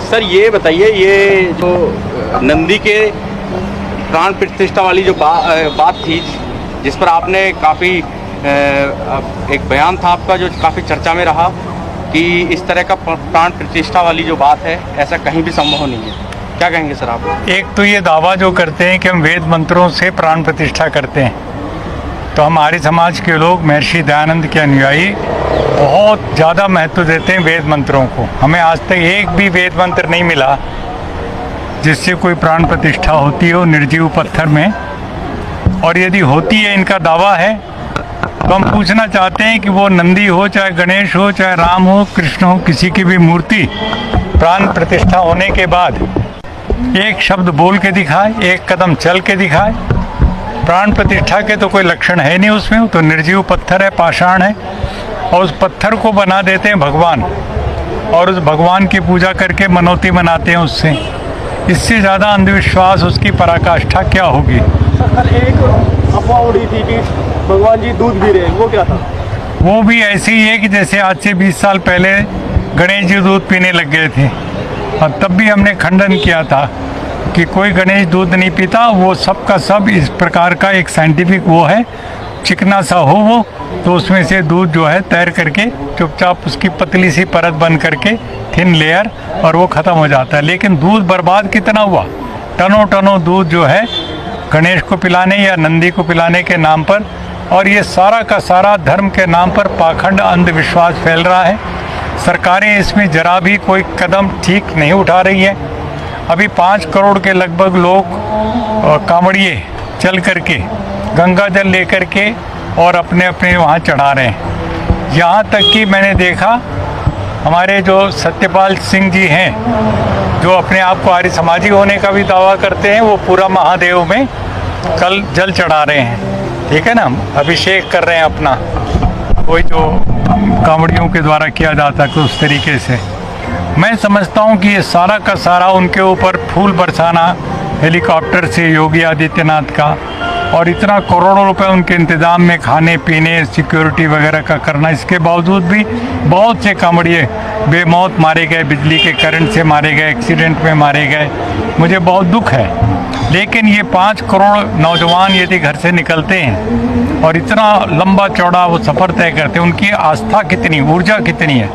Sir ये बताइए, ये जो नंदी के प्राण प्रतिष्ठा वाली जो बात थी, जिस पर आपने काफ़ी एक बयान था आपका जो काफ़ी चर्चा में रहा कि इस तरह का प्राण प्रतिष्ठा वाली जो बात है ऐसा कहीं भी संभव नहीं है, क्या कहेंगे सर आप? एक तो ये दावा जो करते हैं कि हम वेद मंत्रों से प्राण प्रतिष्ठा करते हैं, तो हमारे समाज के लोग महर्षि दयानंद के अनुयायी बहुत ज़्यादा महत्व देते हैं वेद मंत्रों को। हमें आज तक एक भी वेद मंत्र नहीं मिला जिससे कोई प्राण प्रतिष्ठा होती हो निर्जीव पत्थर में। और यदि होती है, इनका दावा है, तो हम पूछना चाहते हैं कि वो नंदी हो, चाहे गणेश हो, चाहे राम हो, कृष्ण हो, किसी की भी मूर्ति प्राण प्रतिष्ठा होने के बाद एक शब्द बोल के दिखाए, एक कदम चल के दिखाए। प्राण प्रतिष्ठा के तो कोई लक्षण है नहीं उसमें, तो निर्जीव पत्थर है, पाषाण है, और उस पत्थर को बना देते हैं भगवान, और उस भगवान की पूजा करके मनौती मनाते हैं उससे। इससे ज़्यादा अंधविश्वास, उसकी पराकाष्ठा क्या होगी? एक अफवाह उड़ी थी कि भगवान जी दूध पी रहे हैं, वो क्या था? वो भी ऐसे ही है कि जैसे आज से 20 साल पहले गणेश जी दूध पीने लग गए थे, और तब भी हमने खंडन किया था कि कोई गणेश दूध नहीं पीता। वो सब का सब इस प्रकार का एक साइंटिफिक वो है, चिकना सा हो वो, तो उसमें से दूध जो है तैर करके चुपचाप उसकी पतली सी परत बन करके थिन लेयर, और वो ख़त्म हो जाता है। लेकिन दूध बर्बाद कितना हुआ, टनों टनों दूध जो है गणेश को पिलाने या नंदी को पिलाने के नाम पर, और ये सारा का सारा धर्म के नाम पर पाखंड अंधविश्वास फैल रहा है। सरकारें इसमें जरा भी कोई कदम ठीक नहीं उठा रही है। अभी 5 करोड़ के लगभग लोग कांवड़िए चल करके गंगा जल लेकर के और अपने अपने वहाँ चढ़ा रहे हैं। यहाँ तक कि मैंने देखा हमारे जो सत्यपाल सिंह जी हैं, जो अपने आप को आर्य समाजी होने का भी दावा करते हैं, वो पूरा महादेव में कल जल चढ़ा रहे हैं, ठीक है ना, अभिषेक कर रहे हैं अपना, वही जो कांवड़ियों के द्वारा किया जाता है उस तरीके से। मैं समझता हूँ कि ये सारा का सारा उनके ऊपर फूल बरसाना हेलीकॉप्टर से योगी आदित्यनाथ का, और इतना करोड़ों रुपए उनके इंतज़ाम में खाने पीने सिक्योरिटी वगैरह का करना, इसके बावजूद भी बहुत से कांवड़िए बेमौत मारे गए, बिजली के करंट से मारे गए, एक्सीडेंट में मारे गए। मुझे बहुत दुख है। लेकिन ये 5 करोड़ नौजवान यदि घर से निकलते हैं और इतना लंबा चौड़ा वो सफ़र तय करते हैं, उनकी आस्था कितनी, ऊर्जा कितनी है,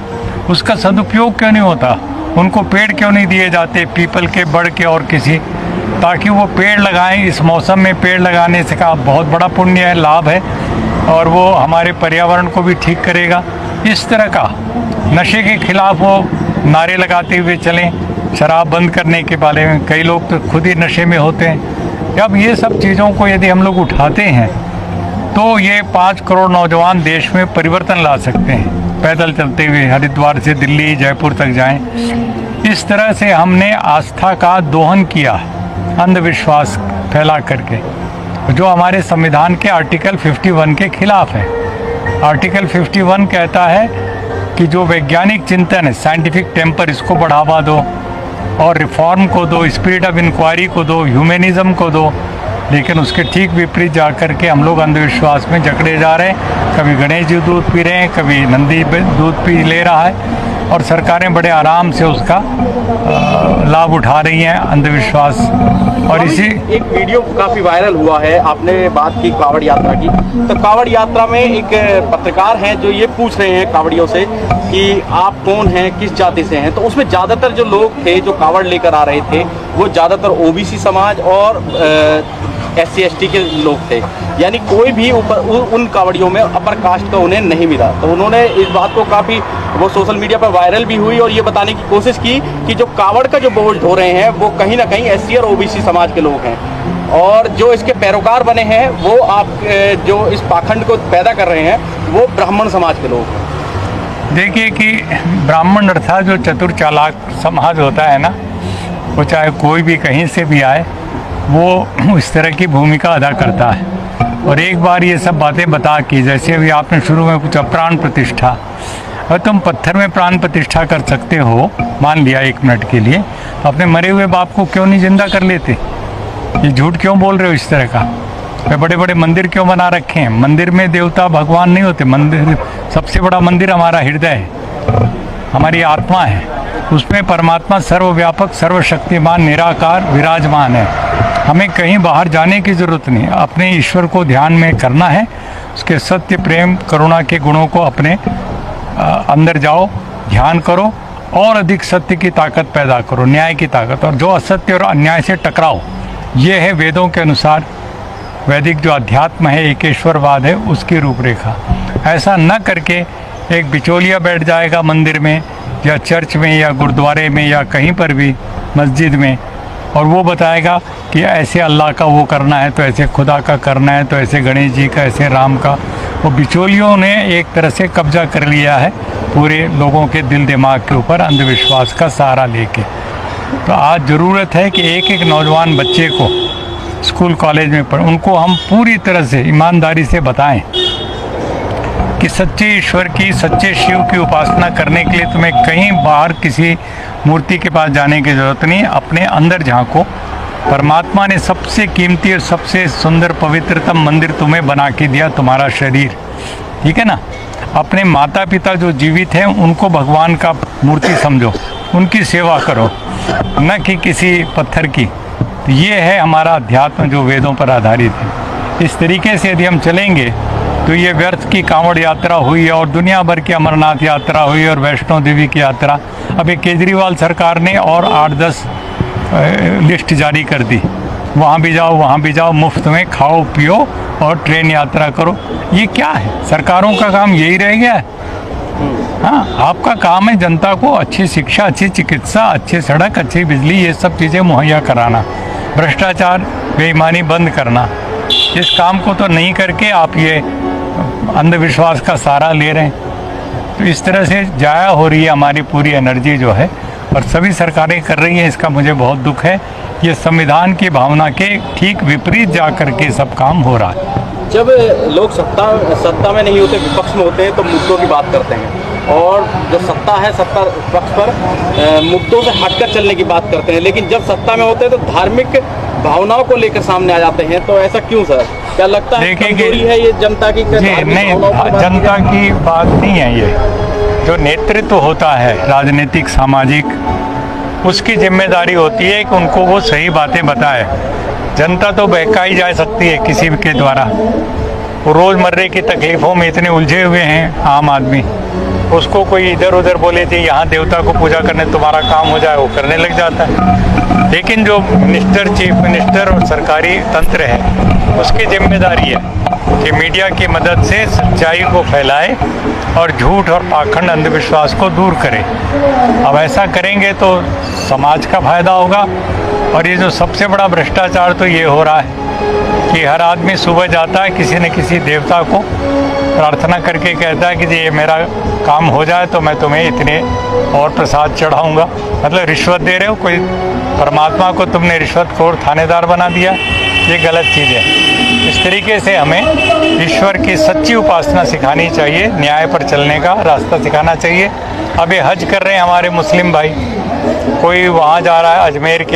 उसका सदुपयोग क्यों नहीं होता? उनको पेड़ क्यों नहीं दिए जाते, पीपल के, बड़ के और किसी, ताकि वो पेड़ लगाएं। इस मौसम में पेड़ लगाने से का बहुत बड़ा पुण्य है, लाभ है, और वो हमारे पर्यावरण को भी ठीक करेगा। इस तरह का नशे के खिलाफ वो नारे लगाते हुए चलें, शराब बंद करने के बारे में। कई लोग तो खुद ही नशे में होते हैं। अब ये सब चीज़ों को यदि हम लोग उठाते हैं तो ये 5 करोड़ नौजवान देश में परिवर्तन ला सकते हैं। पैदल चलते हुए हरिद्वार से दिल्ली, जयपुर तक जाएं। इस तरह से हमने आस्था का दोहन किया, अंधविश्वास फैला करके, जो हमारे संविधान के आर्टिकल 51 के खिलाफ है। आर्टिकल 51 कहता है कि जो वैज्ञानिक चिंतन है, साइंटिफिक टेम्पर, इसको बढ़ावा दो, और रिफॉर्म को दो, स्पिरिट ऑफ इंक्वायरी को दो, ह्यूमनिज्म को दो। लेकिन उसके ठीक विपरीत जा कर के हम लोग अंधविश्वास में जकड़े जा रहे हैं। कभी गणेश जी दूध पी रहे हैं, कभी नंदी दूध पी ले रहा है, और सरकारें बड़े आराम से उसका लाभ उठा रही हैं, अंधविश्वास। और इसी एक वीडियो काफ़ी वायरल हुआ है, आपने बात की कांवड़ यात्रा की, तो कांवड़ यात्रा में एक पत्रकार हैं जो ये पूछ रहे हैं कांवड़ियों से कि आप कौन हैं, किस जाति से हैं। तो उसमें ज़्यादातर जो लोग थे जो कांवड़ लेकर आ रहे थे, वो ज़्यादातर ओबीसी समाज और SC ST के लोग थे, यानी कोई भी उन कांवड़ियों में अपर कास्ट का उन्हें नहीं मिला। तो उन्होंने इस बात को काफ़ी, वो सोशल मीडिया पर वायरल भी हुई, और ये बताने की कोशिश की कि जो कांवड़ का जो बोझ ढो रहे हैं वो कहीं ना कहीं SC और OBC समाज के लोग हैं, और जो इसके पैरोकार बने हैं वो आप जो इस पाखंड को पैदा कर रहे हैं वो ब्राह्मण समाज के लोग हैं। देखिए कि ब्राह्मण अर्थात जो चतुर चालाक समाज होता है ना, वो चाहे कोई भी कहीं से भी आए, वो इस तरह की भूमिका अदा करता है। और एक बार ये सब बातें बता के, जैसे अभी आपने शुरू में पूछा प्राण प्रतिष्ठा, और तुम पत्थर में प्राण प्रतिष्ठा कर सकते हो, मान लिया 1 मिनट के लिए, तो अपने मरे हुए बाप को क्यों नहीं जिंदा कर लेते? ये झूठ क्यों बोल रहे हो इस तरह का? बड़े बड़े मंदिर क्यों बना रखे हैं? मंदिर में देवता भगवान नहीं होते, मंदिर, सबसे बड़ा मंदिर हमारा हृदय है। हमारी आत्मा है, उसमें परमात्मा सर्वव्यापक सर्वशक्तिमान निराकार विराजमान है। हमें कहीं बाहर जाने की ज़रूरत नहीं, अपने ईश्वर को ध्यान में करना है, उसके सत्य प्रेम करुणा के गुणों को अपने अंदर जाओ, ध्यान करो और अधिक सत्य की ताकत पैदा करो, न्याय की ताकत, और जो असत्य और अन्याय से टकराओ। ये है वेदों के अनुसार वैदिक जो अध्यात्म है, एकेश्वरवाद है, उसकी रूपरेखा। ऐसा न करके एक बिचौलिया बैठ जाएगा मंदिर में या चर्च में या गुरुद्वारे में या कहीं पर भी मस्जिद में, और वो बताएगा कि ऐसे अल्लाह का वो करना है, तो ऐसे खुदा का करना है, तो ऐसे गणेश जी का, ऐसे राम का। वो बिचौलियों ने एक तरह से कब्जा कर लिया है पूरे लोगों के दिल दिमाग के ऊपर, अंधविश्वास का सहारा लेके। तो आज ज़रूरत है कि एक एक नौजवान बच्चे को स्कूल कॉलेज में पढ़, उनको हम पूरी तरह से ईमानदारी से बताएं कि सच्चे ईश्वर की, सच्चे शिव की उपासना करने के लिए तुम्हें कहीं बाहर किसी मूर्ति के पास जाने की ज़रूरत नहीं, अपने अंदर झांको। परमात्मा ने सबसे कीमती और सबसे सुंदर पवित्रतम मंदिर तुम्हें बना के दिया, तुम्हारा शरीर, ठीक है ना। अपने माता पिता जो जीवित हैं उनको भगवान का मूर्ति समझो, उनकी सेवा करो, न कि किसी पत्थर की। तो ये है हमारा अध्यात्म जो वेदों पर आधारित है। इस तरीके से यदि हम चलेंगे तो ये व्यर्थ की कांवड़ यात्रा हुई और दुनिया भर की अमरनाथ यात्रा हुई और वैष्णो देवी की यात्रा, अभी केजरीवाल सरकार ने और 8-10 लिस्ट जारी कर दी, वहाँ भी जाओ, मुफ्त में खाओ पियो और ट्रेन यात्रा करो। ये क्या है? सरकारों का काम यही रह गया है? हाँ, आपका काम है जनता को अच्छी शिक्षा, अच्छी चिकित्सा, अच्छी सड़क, अच्छी बिजली, ये सब चीज़ें मुहैया कराना, भ्रष्टाचार बेईमानी बंद करना। इस काम को तो नहीं करके आप ये अंधविश्वास का सहारा ले रहे हैं। तो इस तरह से जाया हो रही है हमारी पूरी एनर्जी जो है, और सभी सरकारें कर रही हैं, इसका मुझे बहुत दुख है। ये संविधान की भावना के ठीक विपरीत जा कर के सब काम हो रहा है। जब लोग सत्ता में नहीं होते, विपक्ष में होते हैं, तो मुद्दों की बात करते हैं, और जब सत्ता है, सत्ता पक्ष पर मुद्दों से हटकर चलने की बात करते हैं। लेकिन जब सत्ता में होते हैं तो धार्मिक भावनाओं को लेकर सामने आ जाते हैं। तो ऐसा क्यों सर? क्या लगता है कमजोरी है ये जनता की? नहीं, जनता की बात नहीं है ये। जो नेतृत्व होता है राजनीतिक सामाजिक, उसकी जिम्मेदारी होती है कि उनको वो सही बातें बताए। जनता तो बहकाई जा सकती है किसी के द्वारा, वो रोज़मर्रे की तकलीफ़ों में इतने उलझे हुए हैं आम आदमी, उसको कोई इधर उधर बोले थे यहाँ देवता को पूजा करने तुम्हारा काम हो जाए, वो करने लग जाता है। लेकिन जो मिनिस्टर, चीफ मिनिस्टर और सरकारी तंत्र है, उसकी जिम्मेदारी है कि मीडिया की मदद से सच्चाई को फैलाए और झूठ और पाखंड अंधविश्वास को दूर करे। अब ऐसा करेंगे तो समाज का फायदा होगा। और ये जो सबसे बड़ा भ्रष्टाचार तो ये हो रहा है कि हर आदमी सुबह जाता है किसी न किसी देवता को प्रार्थना करके कहता है कि ये मेरा काम हो जाए तो मैं तुम्हें इतने और प्रसाद चढ़ाऊँगा। मतलब रिश्वत दे रहे हो, कोई परमात्मा को तुमने रिश्वतखोर थानेदार बना दिया, ये गलत चीज़ है। इस तरीके से हमें ईश्वर की सच्ची उपासना सिखानी चाहिए, न्याय पर चलने का रास्ता सिखाना चाहिए। अब ये हज कर रहे हैं हमारे मुस्लिम भाई, कोई वहाँ जा रहा है अजमेर के